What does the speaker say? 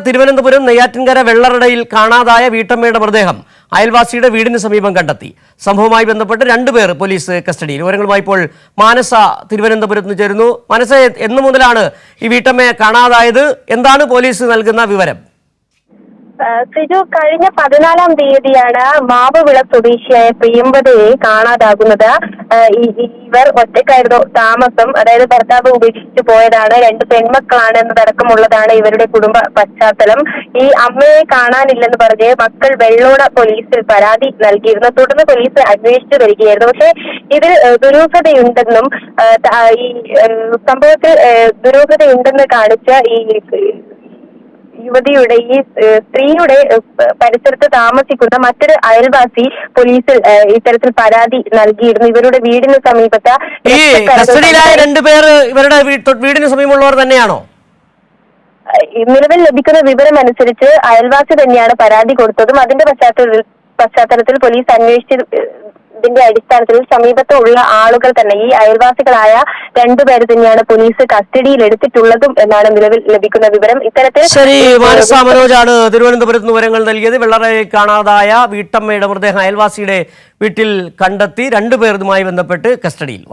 തിരുവനന്തപുരം നെയ്യാറ്റിൻകര വെള്ളറടയിൽ കാണാതായ വീട്ടമ്മയുടെ മൃതദേഹം അയൽവാസിയുടെ വീടിന് സമീപം കണ്ടെത്തി. സംഭവവുമായി ബന്ധപ്പെട്ട് രണ്ടുപേർ പോലീസ് കസ്റ്റഡിയിൽ. വിവരങ്ങളുമായി ഇപ്പോൾ മാനസ തിരുവനന്തപുരത്ത് നിന്ന് ചേരുന്നു. മാനസ, എന്നു മുതലാണ് ഈ വീട്ടമ്മയെ കാണാതായത്? എന്താണ് പോലീസ് നൽകുന്ന വിവരം? സിജു, കഴിഞ്ഞ 14-ാം തീയതിയാണ് മാവുവിള സ്വദേശിയായ പ്രിയമ്പതയെ കാണാതാകുന്നത്. ഇവർ ഒറ്റയ്ക്കായിരുന്നു താമസം. അതായത് ഭർത്താവ് ഉപേക്ഷിച്ചു പോയതാണ്. 2 പെൺമക്കളാണ് എന്നതടക്കമുള്ളതാണ് ഇവരുടെ കുടുംബ പശ്ചാത്തലം. ഈ അമ്മയെ കാണാനില്ലെന്ന് പറഞ്ഞ് മക്കൾ വെള്ളോട പോലീസിൽ പരാതി നൽകിയിരുന്നു. തുടർന്ന് പോലീസ് അന്വേഷിച്ചു വരികയായിരുന്നു. പക്ഷേ ഇതിൽ ദുരൂഹതയുണ്ടെന്നും ഈ സംഭവത്തിൽ ദുരൂഹതയുണ്ടെന്ന് കാണിച്ച ഈ യുവതിയുടെ ഈ സ്ത്രീയുടെ പരിസരത്ത് താമസിക്കുന്ന മറ്റൊരു അയൽവാസി പോലീസിൽ ഇത്തരത്തിൽ പരാതി നൽകിയിരുന്നു. ഇവരുടെ വീടിന് സമീപത്ത് ഈ കസ്റ്റഡിയിലായ രണ്ടുപേർ ഇവരുടെ വീടിന് സമീപമുള്ളവർ തന്നെയാണോ? നിലവിൽ ലഭിക്കുന്ന വിവരം അനുസരിച്ച് അയൽവാസി തന്നെയാണ് പരാതി കൊടുത്തതും. അതിന്റെ പശ്ചാത്തലത്തിൽ പോലീസ് അന്വേഷിച്ചതിന്റെ അടിസ്ഥാനത്തിൽ സമീപത്തുള്ള ആളുകൾ തന്നെ, ഈ അയൽവാസികളായ 2 പേര് തന്നെയാണ് പോലീസ് കസ്റ്റഡിയിൽ എടുത്തിട്ടുള്ളതും എന്നാണ് നിലവിൽ ലഭിക്കുന്ന വിവരം. ഇത്തരത്തിൽ ശരി, മാനസ മനോജാണ് തിരുവനന്തപുരത്ത് നിന്ന് വിവരങ്ങൾ നൽകിയത്. വെള്ളറയിൽ കാണാതായ വീട്ടമ്മയുടെ മൃതദേഹം അയൽവാസിയുടെ വീട്ടിൽ കണ്ടെത്തി. 2 പേർ ഇതുമായി ബന്ധപ്പെട്ട് കസ്റ്റഡിയിൽ.